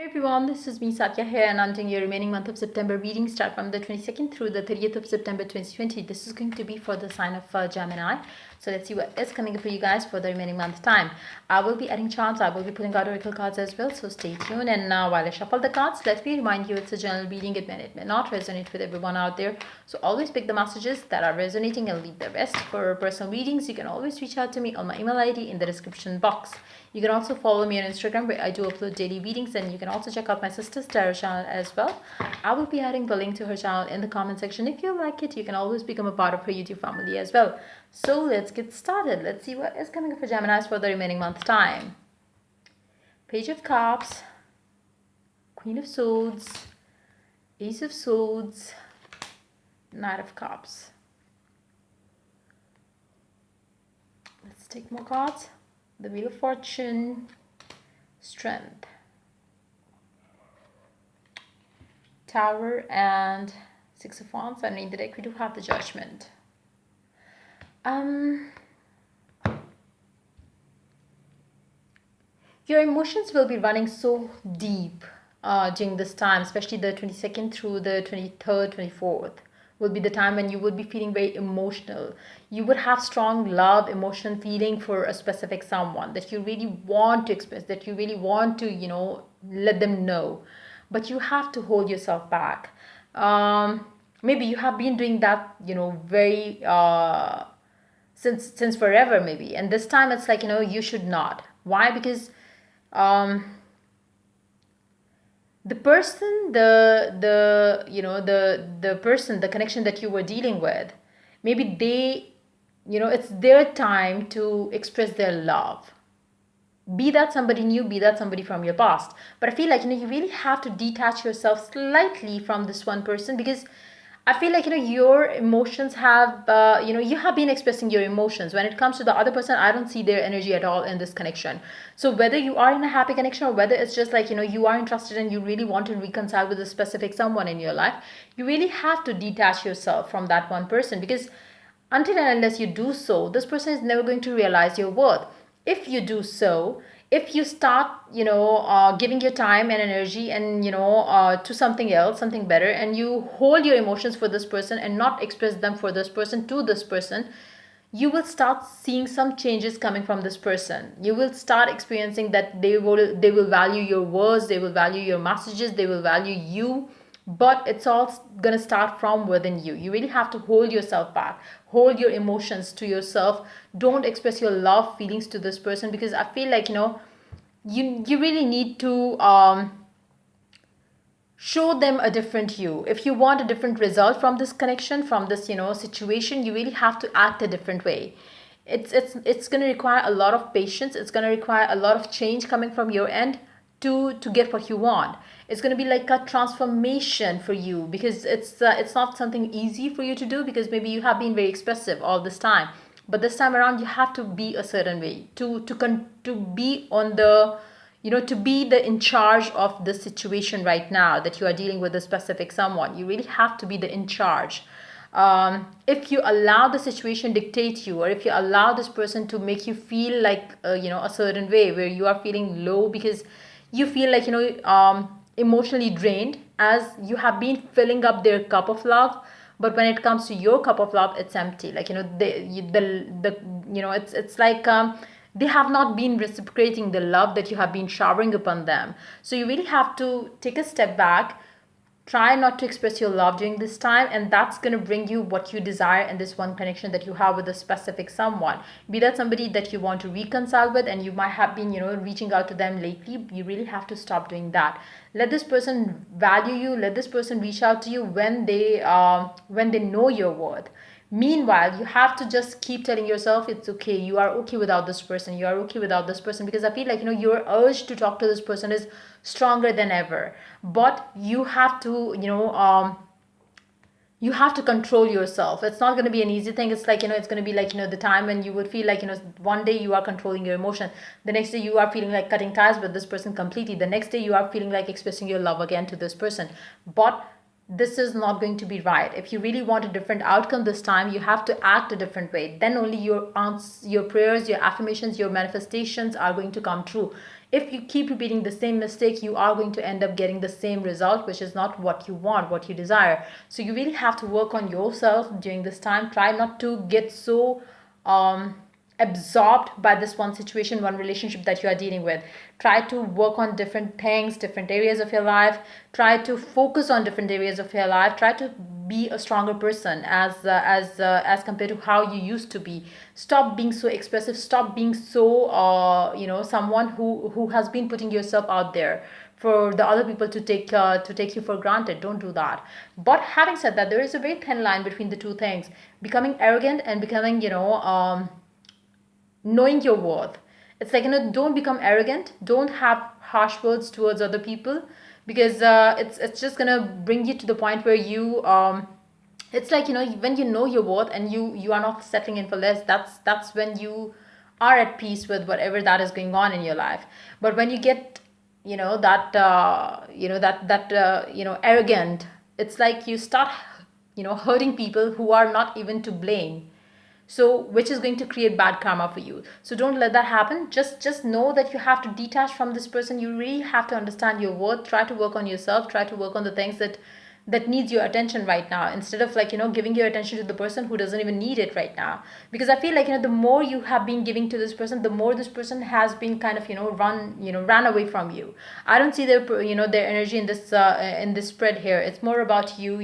Hey everyone, this is me Satya here and I'm doing your remaining month of September reading. Start from the 22nd through the 30th of September 2020. This is going to be for the sign of Gemini. So let's see what is coming up for you guys for the remaining month time. I will be adding charts. I will be pulling out oracle cards as well. So stay tuned. And now while I shuffle the cards, let me remind you it's a general reading. It may not resonate with everyone out there. So always pick the messages that are resonating and leave the rest. For personal readings, you can always reach out to me on my email ID in the description box. You can also follow me on Instagram where I do upload daily readings, and you can also check out my sister's tarot channel as well. I will be adding the link to her channel in the comment section. If you like it, you can always become a part of her YouTube family as well. So let's get started. Let's see what is coming up for Geminis for the remaining month time. Page of Cups, Queen of Swords, Ace of Swords, Knight of Cups. Let's take more cards. The Wheel of Fortune, Strength, Tower, and Six of Wands. And in the deck we do have the Judgment. Your emotions will be running so deep during this time, especially the 22nd through the 23rd, 24th. Will be the time when you would be feeling very emotional. You would have strong love, emotion, feeling for a specific someone that you really want to express, that you really want to, let them know. But you have to hold yourself back. Maybe you have been doing that, very since forever maybe. And this time it's like, you should not. Why? Because the person the person, the connection that you were dealing with, maybe they, it's their time to express their love, be that somebody new, be that somebody from your past. But I feel like, you really have to detach yourself slightly from this one person, because I feel like, your emotions have, you have been expressing your emotions. When it comes to the other person, I don't see their energy at all in this connection. So whether you are in a happy connection or whether it's just like, you are interested and you really want to reconcile with a specific someone in your life, you really have to detach yourself from that one person, because until and unless you do so, this person is never going to realize your worth. If you do so, if you start, giving your time and energy and, to something else, something better, and you hold your emotions for this person and not express them for this person, to this person, you will start seeing some changes coming from this person. You will start experiencing that they will value your words, they will value your messages, they will value you. But it's all going to start from within you. You really have to hold yourself back, hold your emotions to yourself. Don't express your love feelings to this person, because I feel like, you really need to show them a different you. If you want a different result from this connection, from this, situation, you really have to act a different way. It's going to require a lot of patience. It's going to require a lot of change coming from your end to get what you want. It's going to be like a transformation for you, because it's not something easy for you to do, because maybe you have been very expressive all this time. But this time around, you have to be a certain way to be on the, to be the in charge of the situation right now that you are dealing with a specific someone. You really have to be the in charge. If you allow the situation dictate you, or if you allow this person to make you feel like, a certain way where you are feeling low because you feel like, emotionally drained, as you have been filling up their cup of love, but when it comes to your cup of love, it's empty. Like, it's like, they have not been reciprocating the love that you have been showering upon them. So you really have to take a step back, try not to express your love during this time, and that's going to bring you what you desire in this one connection that you have with a specific someone. Be that somebody that you want to reconcile with, and you might have been, reaching out to them lately. You really have to stop doing that. Let this person value you, let this person reach out to you when they know your worth. Meanwhile, you have to just keep telling yourself it's okay, you are okay without this person, you are okay without this person, because I feel like, your urge to talk to this person is stronger than ever. But you have to, you have to control yourself. It's not going to be an easy thing. It's like, it's going to be like, the time when you would feel like, one day you are controlling your emotion, the next day you are feeling like cutting ties with this person completely, the next day you are feeling like expressing your love again to this person. But this is not going to be right. If you really want a different outcome this time, you have to act a different way. Then only your prayers, your affirmations, your manifestations are going to come true. if you keep repeating the same mistake, you are going to end up getting the same result, which is not what you want, what you desire. So you really have to work on yourself during this time. Try not to get so um absorbed by this one situation, one relationship that you are dealing with. Try to work on different things, different areas of your life. Try to focus on different areas of your life. Try to be a stronger person as compared to how you used to be. Stop being so expressive. Stop being so someone who has been putting yourself out there for the other people to take you for granted. Don't do that. But having said that, there is a very thin line between the two things: becoming arrogant and becoming knowing your worth. It's like, don't become arrogant. Don't have harsh words towards other people, because it's just gonna bring you to the point where you it's like, when you know your worth and you are not settling in for less, that's when you are at peace with whatever that is going on in your life. But when you get arrogant, it's like you start hurting people who are not even to blame, so which is going to create bad karma for you. So don't let that happen. Just know that you have to detach from this person. You really have to understand your worth. Try to work on yourself. Try to work on the things that needs your attention right now, instead of like giving your attention to the person who doesn't even need it right now. Because I feel like, the more you have been giving to this person, the more this person has been kind of ran away from you. I don't see their energy in this spread here. It's more about you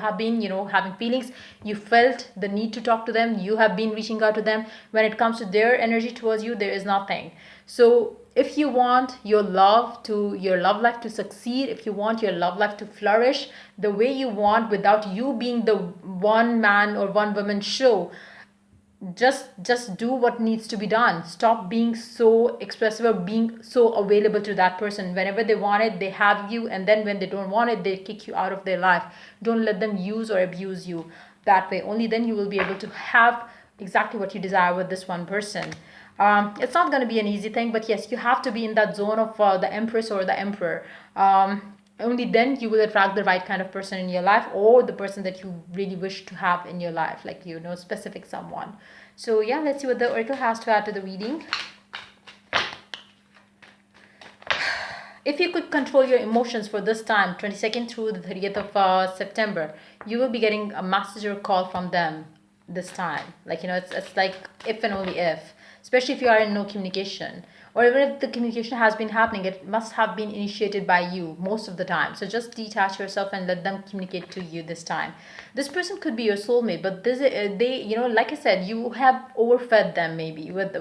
have been having feelings. You felt the need to talk to them. You have been reaching out to them. When it comes to their energy towards you, there is nothing. So if you want your love life to succeed, if you want your love life to flourish the way you want, without you being the one man or one woman show, just do what needs to be done. Stop being so expressive or being so available to that person. Whenever they want it, they have you, and then when they don't want it, they kick you out of their life. Don't let them use or abuse you that way. Only then you will be able to have exactly what you desire with this one person. It's not going to be an easy thing, but yes, you have to be in that zone of the empress or the emperor. Only then you will attract the right kind of person in your life, or the person that you really wish to have in your life, like specific someone. So yeah, let's see what the oracle has to add to the reading. If you could control your emotions for this time, 22nd through the 30th of September, you will be getting a message or call from them this time. Like, it's like if and only if, especially if you are in no communication, or even if the communication has been happening, it must have been initiated by you most of the time. So just detach yourself and let them communicate to you this time. This person could be your soulmate, but like I said, you have overfed them maybe with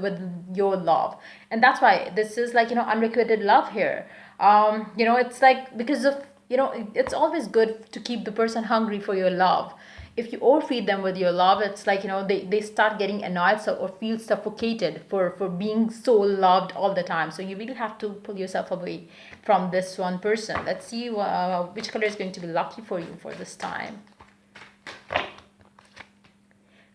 your love, and that's why this is like unrequited love here. It's like, because of it's always good to keep the person hungry for your love. If you overfeed them with your love, it's like they start getting annoyed, or feel suffocated for being so loved all the time. So you really have to pull yourself away from this one person. Let's see which color is going to be lucky for you for this time.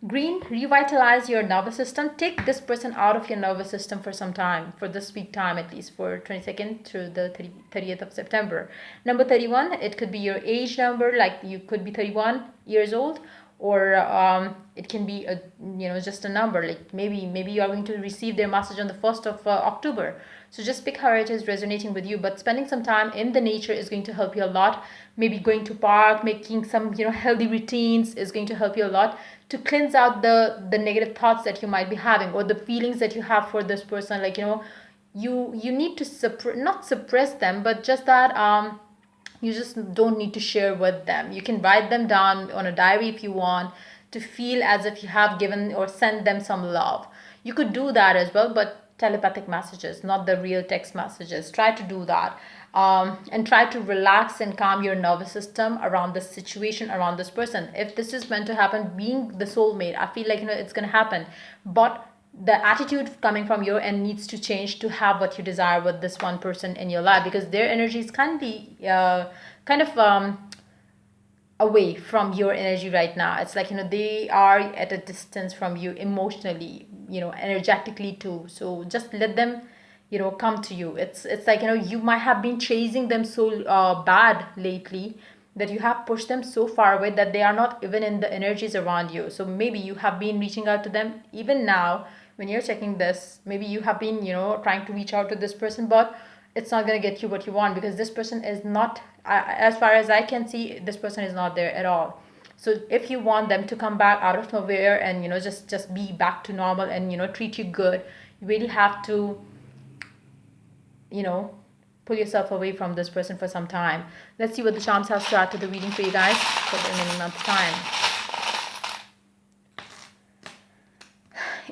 Green, revitalize your nervous system. Take this person out of your nervous system for some time, for this week time at least, for 22nd through the 30th of September. Number 31, it could be your age number, like you could be 31 years old, or it can be just a number, like maybe you are going to receive their message on the 1st of October. So just pick how it is resonating with you. But spending some time in the nature is going to help you a lot. Maybe going to park, making some healthy routines is going to help you a lot to cleanse out the negative thoughts that you might be having, or the feelings that you have for this person. Like you need to not suppress them, but just that you just don't need to share with them. You can write them down on a diary if you want, to feel as if you have given or sent them some love. You could do that as well, but telepathic messages, not the real text messages. Try to do that. And try to relax and calm your nervous system around this situation, around this person. If this is meant to happen, being the soulmate, I feel like it's going to happen. But the attitude coming from your end needs to change to have what you desire with this one person in your life, because their energies can be away from your energy right now. It's like they are at a distance from you emotionally, energetically too. So just let them come to you. It's like you might have been chasing them so bad lately, that you have pushed them so far away that they are not even in the energies around you. So maybe you have been reaching out to them even now, when you're checking this, maybe you have been, trying to reach out to this person, but it's not going to get you what you want, because this person is not, as far as I can see, this person is not there at all. So if you want them to come back out of nowhere and, just be back to normal and, treat you good, you really have to, you know, pull yourself away from this person for some time. Let's see what the charms have to add to the reading for you guys for the remaining month time.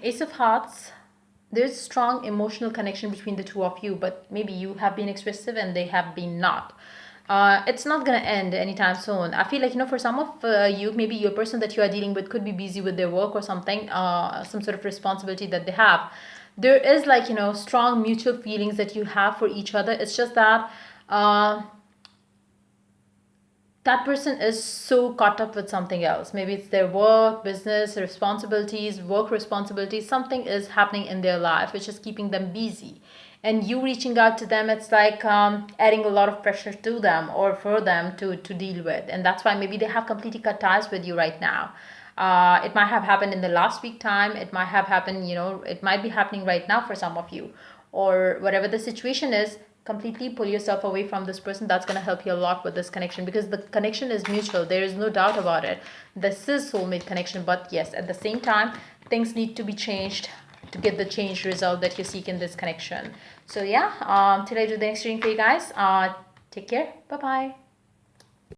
Ace of Hearts. There's strong emotional connection between the two of you, but maybe you have been expressive and they have been not. It's not gonna end anytime soon. I feel like, for some of you, maybe your person that you are dealing with could be busy with their work or something, some sort of responsibility that they have. There is like, strong mutual feelings that you have for each other. It's just that that person is so caught up with something else. Maybe it's their work, business, responsibilities, work responsibilities. Something is happening in their life which is keeping them busy. And you reaching out to them, it's like adding a lot of pressure to them or for them to deal with. And that's why maybe they have completely cut ties with you right now. It might have happened in the last week time. It might have happened, it might be happening right now for some of you. Or whatever the situation is, completely pull yourself away from this person. That's going to help you a lot with this connection, because the connection is mutual. There is no doubt about it. This is soulmate connection, but yes, at the same time, things need to be changed to get the change result that you seek in this connection. So yeah, till I do the next reading for you guys, take care. Bye bye.